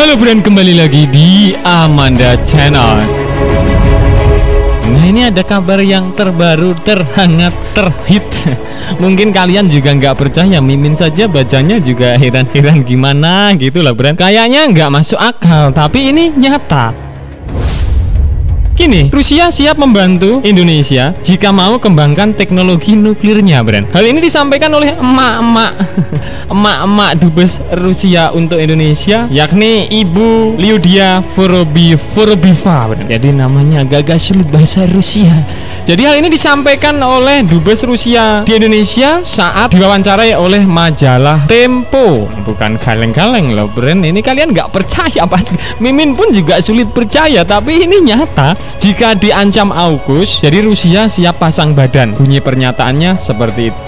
Halo Bren, kembali lagi di Amanda Channel. Nah, ini ada kabar yang terbaru, terhangat, terhit. Mungkin kalian juga nggak percaya, Mimin saja bacanya juga heran-heran gimana gitu lah Bren. Kayaknya nggak masuk akal, tapi ini nyata. Kini, Rusia siap membantu Indonesia jika mau kembangkan teknologi nuklirnya, Bren. Hal ini disampaikan oleh emak-emak dubes Rusia untuk Indonesia, yakni Ibu Lyudia Vorobiva, Bren. Jadi namanya agak sulit bahasa Rusia. Jadi hal ini disampaikan oleh dubes Rusia di Indonesia saat diwawancarai oleh majalah Tempo. Bukan kaleng-kaleng loh, Bren. Ini kalian nggak percaya pasti. Mimin pun juga sulit percaya, tapi ini nyata. Jika diancam AUKUS, jadi Rusia siap pasang badan. Bunyi pernyataannya seperti itu.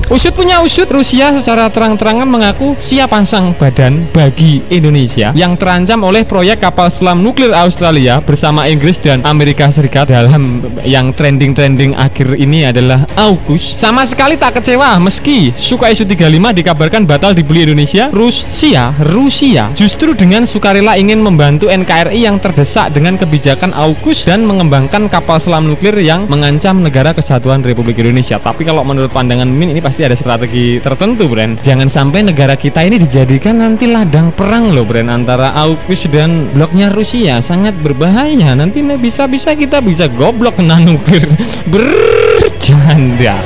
Usut punya usut, Rusia secara terang-terangan mengaku siap pasang badan bagi Indonesia yang terancam oleh proyek kapal selam nuklir Australia bersama Inggris dan Amerika Serikat. Dalam yang trending akhir ini adalah AUKUS. Sama sekali tak kecewa meski Sukhoi Su-35 dikabarkan batal dibeli Indonesia. Rusia justru dengan sukarela ingin membantu NKRI yang terdesak dengan kebijakan AUKUS dan mengembangkan kapal selam nuklir yang mengancam negara kesatuan Republik Indonesia. Tapi kalau menurut pandangan Min, ini pasti ada strategi tertentu, Bren. Jangan sampai negara kita ini dijadikan nanti ladang perang loh, Bren, antara AUKUS dan bloknya Rusia. Sangat berbahaya. Nanti bisa-bisa kita bisa goblok kena nuklir. Bercanda.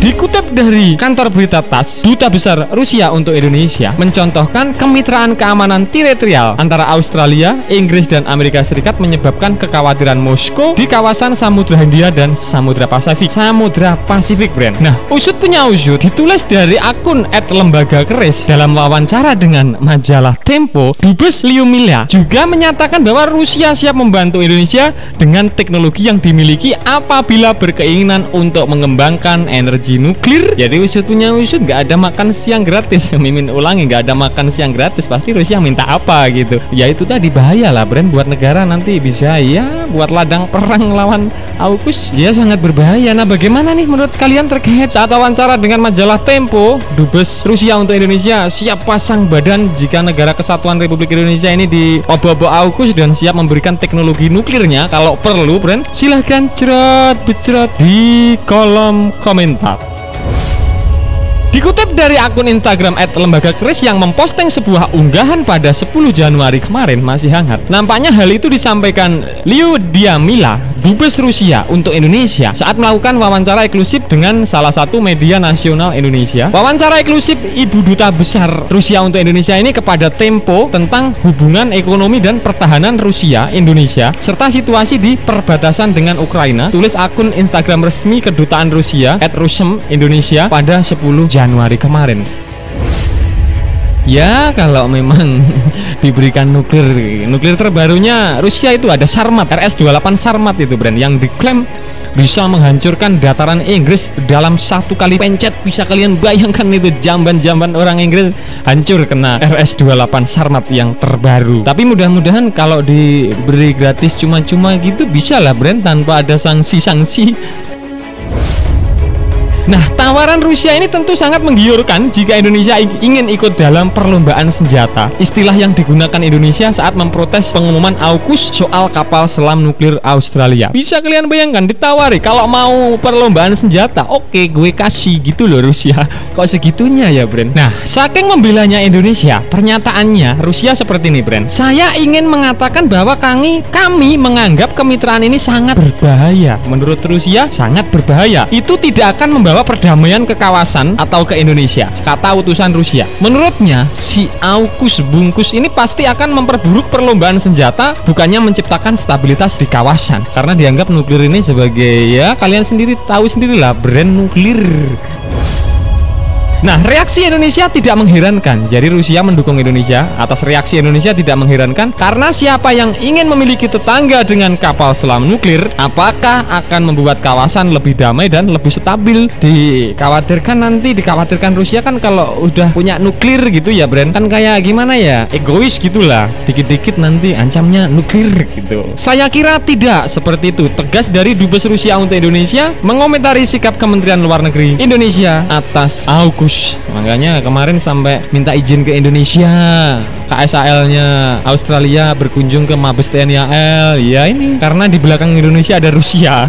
Dikutip dari kantor berita TASS, Duta Besar Rusia untuk Indonesia mencontohkan kemitraan keamanan teritorial antara Australia, Inggris, dan Amerika Serikat menyebabkan kekhawatiran Moskow di kawasan Samudra Hindia dan Samudra Pasifik, Bren. Nah, usut punya usut ditulis dari akun @lembagakeris dalam wawancara dengan majalah Tempo. Dubes Lyudmila juga menyatakan bahwa Rusia siap membantu Indonesia dengan teknologi yang dimiliki apabila berkeinginan untuk mengembangkan energi nuklir. Jadi usut punya usut, nggak ada makan siang gratis. Mimin ulangi, nggak ada makan siang gratis. Pasti Rusia minta apa gitu. Ya itu tadi bahaya lah, Bren, buat negara nanti bisa ya buat ladang perang lawan AUKUS. Ya sangat berbahaya. Nah, bagaimana nih menurut kalian terkait saat wawancara dengan majalah Tempo? Dubes Rusia untuk Indonesia siap pasang badan jika negara kesatuan Republik Indonesia ini diobok-obok AUKUS dan siap memberikan teknologi nuklirnya kalau perlu, Bren. Silahkan cerot di kolom komentar. Dikutip dari akun Instagram @lembagakeris yang memposting sebuah unggahan pada 10 Januari kemarin, masih hangat. Nampaknya hal itu disampaikan Lyudmila, dubes Rusia untuk Indonesia saat melakukan wawancara eksklusif dengan salah satu media nasional Indonesia. Wawancara eksklusif Ibu Duta Besar Rusia untuk Indonesia ini kepada Tempo tentang hubungan ekonomi dan pertahanan Rusia Indonesia serta situasi di perbatasan dengan Ukraina, tulis akun Instagram resmi Kedutaan Rusia @rusem Indonesia pada 10 Januari kemarin. Ya, kalau memang diberikan nuklir terbarunya Rusia itu ada Sarmat, RS-28 Sarmat itu, Bren, yang diklaim bisa menghancurkan dataran Inggris dalam satu kali pencet. Bisa kalian bayangkan itu jamban-jamban orang Inggris hancur kena RS-28 Sarmat yang terbaru. Tapi mudah-mudahan kalau diberi gratis cuma-cuma gitu bisa lah, Bren, tanpa ada sanksi-sanksi. Nah, tawaran Rusia ini tentu sangat menggiurkan jika Indonesia ingin ikut dalam perlombaan senjata. Istilah yang digunakan Indonesia saat memprotes pengumuman AUKUS soal kapal selam nuklir Australia. Bisa kalian bayangkan ditawari kalau mau perlombaan senjata, oke, gue kasih gitu loh Rusia. Kok segitunya ya, Bren? Nah, saking membelanya Indonesia, pernyataannya Rusia seperti ini, Bren. Saya ingin mengatakan bahwa kami menganggap kemitraan ini sangat berbahaya. Menurut Rusia, sangat berbahaya. Itu tidak akan membawa perdamaian ke kawasan atau ke Indonesia, kata utusan Rusia. Menurutnya, si AUKUS bungkus ini pasti akan memperburuk perlombaan senjata, bukannya menciptakan stabilitas di kawasan. Karena dianggap nuklir ini sebagai, ya kalian sendiri tahu sendirilah, brand nuklir. Nah, reaksi Indonesia tidak mengherankan. Jadi Rusia mendukung Indonesia. Atas reaksi Indonesia tidak mengherankan karena siapa yang ingin memiliki tetangga dengan kapal selam nuklir, apakah akan membuat kawasan lebih damai dan lebih stabil. Dikhawatirkan Rusia kan kalau udah punya nuklir gitu ya, Bren. Kan kayak gimana ya? Egois gitulah. Dikit-dikit nanti ancamnya nuklir gitu. Saya kira tidak seperti itu. Tegas dari Dubes Rusia untuk Indonesia mengomentari sikap Kementerian Luar Negeri Indonesia atas AUKUS. Makanya kemarin sampai minta izin ke Indonesia, KSAL-nya Australia berkunjung ke Mabes TNI AL. Ya ini karena di belakang Indonesia ada Rusia.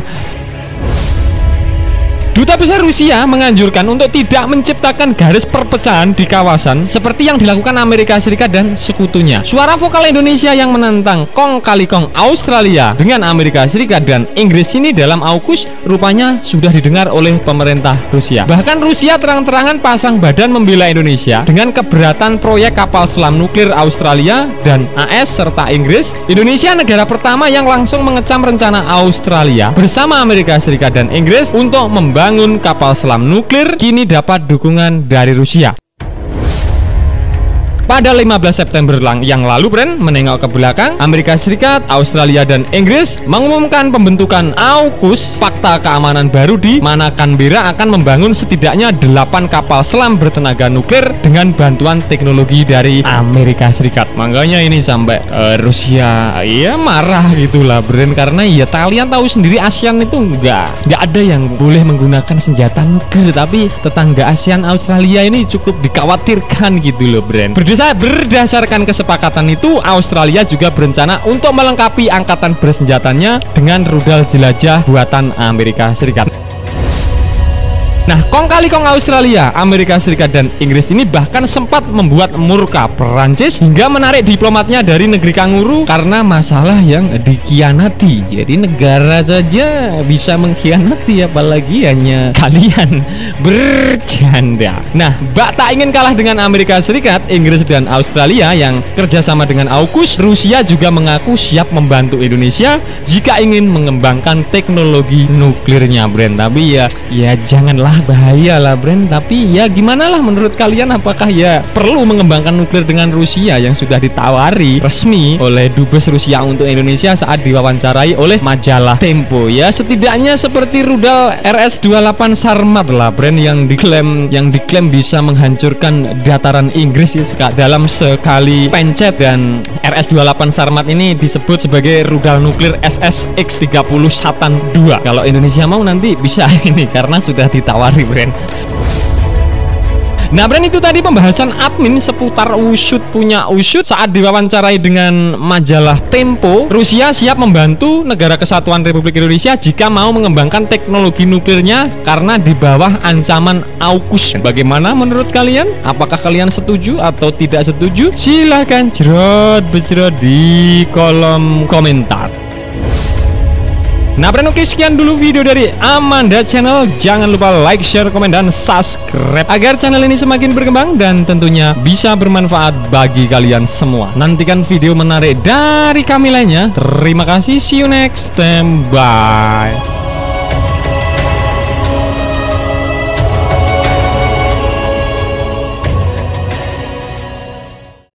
Duta Besar Rusia menganjurkan untuk tidak menciptakan garis perpecahan di kawasan seperti yang dilakukan Amerika Serikat dan sekutunya. Suara vokal Indonesia yang menentang kong kali kong Australia dengan Amerika Serikat dan Inggris ini dalam AUKUS rupanya sudah didengar oleh pemerintah Rusia. Bahkan Rusia terang-terangan pasang badan membela Indonesia dengan keberatan proyek kapal selam nuklir Australia dan AS serta Inggris. Indonesia negara pertama yang langsung mengecam rencana Australia bersama Amerika Serikat dan Inggris untuk membangun kapal selam nuklir kini dapat dukungan dari Rusia. Pada 15 September yang lalu, Bren, menengok ke belakang, Amerika Serikat, Australia, dan Inggris mengumumkan pembentukan AUKUS, Fakta Keamanan Baru, di mana Canberra akan membangun setidaknya 8 kapal selam bertenaga nuklir dengan bantuan teknologi dari Amerika Serikat. Makanya ini sampai Rusia ya marah gitulah, Bren, karena ya kalian tahu sendiri ASEAN itu nggak ada yang boleh menggunakan senjata nuklir, tapi tetangga ASEAN Australia ini cukup dikhawatirkan gitu loh, Bren. Berdasarkan kesepakatan itu, Australia juga berencana untuk melengkapi angkatan bersenjatanya dengan rudal jelajah buatan Amerika Serikat. Nah, kong kali kong Australia, Amerika Serikat, dan Inggris ini bahkan sempat membuat murka Perancis hingga menarik diplomatnya dari negeri kanguru karena masalah yang dikhianati. Jadi negara saja bisa mengkhianati, apalagi hanya kalian bercanda. Nah, bak tak ingin kalah dengan Amerika Serikat, Inggris, dan Australia yang kerjasama dengan AUKUS, Rusia juga mengaku siap membantu Indonesia jika ingin mengembangkan teknologi nuklirnya, Bren. Tapi ya janganlah, bahaya lah, Bren. Tapi ya gimana lah menurut kalian, apakah ya perlu mengembangkan nuklir dengan Rusia yang sudah ditawari resmi oleh Dubes Rusia untuk Indonesia saat diwawancarai oleh majalah Tempo? Ya setidaknya seperti rudal RS-28 Sarmat lah, Bren, yang diklaim bisa menghancurkan dataran Inggris dalam sekali pencet. Dan RS-28 Sarmat ini disebut sebagai rudal nuklir SSX-30 Satan II. Kalau Indonesia mau nanti bisa ini karena sudah ditawari, Bren. Nah, Bren, itu tadi pembahasan admin seputar usut punya usut saat diwawancarai dengan majalah Tempo. Rusia siap membantu Negara Kesatuan Republik Indonesia jika mau mengembangkan teknologi nuklirnya karena di bawah ancaman AUKUS. Bagaimana menurut kalian? Apakah kalian setuju atau tidak setuju? Silahkan bejrot di kolom komentar. Nah, Bren, oke, sekian dulu video dari Amanda Channel. Jangan lupa like, share, komen, dan subscribe agar channel ini semakin berkembang dan tentunya bisa bermanfaat bagi kalian semua. Nantikan video menarik dari kami lainnya. Terima kasih, see you next time, bye.